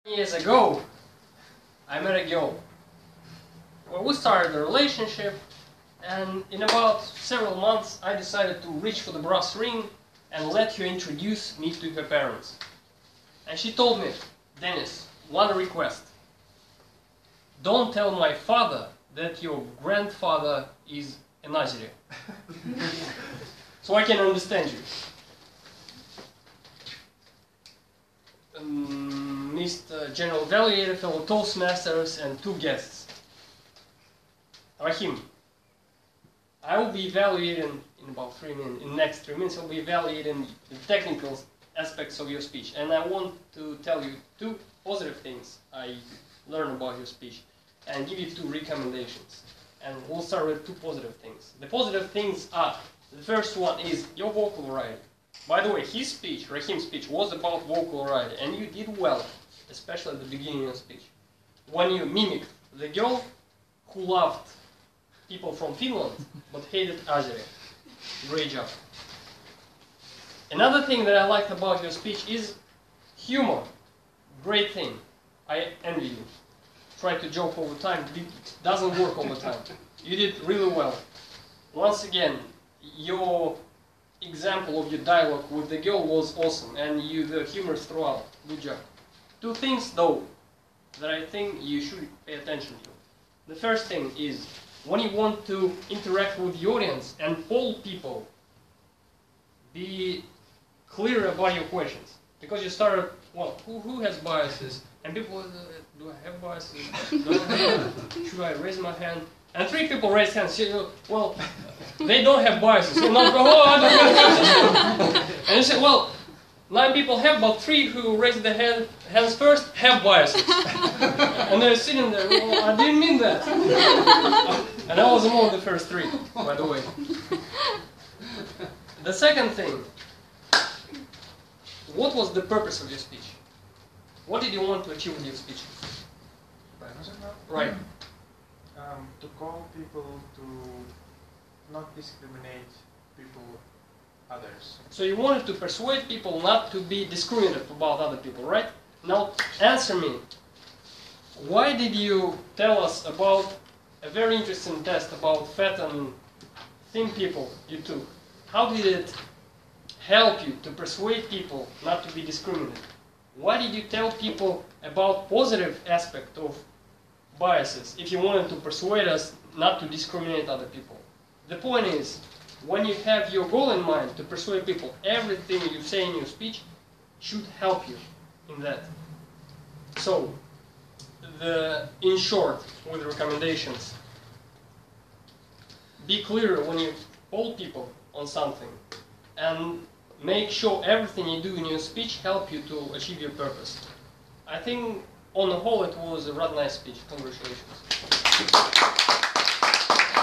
Years ago, I met a girl. Well, we started a relationship, and in about several months I decided to reach for the brass ring and let her introduce me to her parents. And she told me, Dennis, one request. Don't tell my father that your grandfather is a Nazir. So I can understand you. Mr. General Evaluator, fellow Toastmasters, and two guests. Rahim, I will be evaluating in about 3 minutes. In the next 3 minutes, I'll be evaluating the technical aspects of your speech, and I want to tell you 2 positive things I learned about your speech, and give you 2 recommendations. And we'll start with 2 positive things. The positive things are: the first one is your vocal variety. By the way, his speech, Rahim's speech, was about vocal variety, and you did well, especially at the beginning of the speech, when you mimicked the girl who loved people from Finland but hated Azeri. Great job. Another thing that I liked about your speech is humor. Great thing. I envy you. Try to joke all the time. It doesn't work all the time. You did really well. Once again, your example of your dialogue with the girl was awesome, and the humor throughout. Good job. 2 things though that I think you should pay attention to. The first thing is, when you want to interact with the audience and poll people, be clear about your questions. Because you started, well, who has biases? And people, do I have biases? Should I raise my hand? And 3 people raised hands. Well, they don't have biases. You not go, oh, I don't have biases. And you say, well, 9 people have, but 3 who raised their hands first have biases. And they're sitting there, well, I didn't mean that. And I was among the first 3, by the way. The second thing, what was the purpose of your speech? What did you want to achieve with your speech? Right. To call people to not discriminate others. So you wanted to persuade people not to be discriminative about other people, right? Now answer me. Why did you tell us about a very interesting test about fat and thin people you took? How did it help you to persuade people not to be discriminative? Why did you tell people about positive aspect of biases if you wanted to persuade us not to discriminate other people? The point is, when you have your goal in mind to persuade people, everything you say in your speech should help you in that. So, in short, with recommendations, be clear when you poll people on something, and make sure everything you do in your speech help you to achieve your purpose. I think on the whole it was a rather nice speech. Congratulations.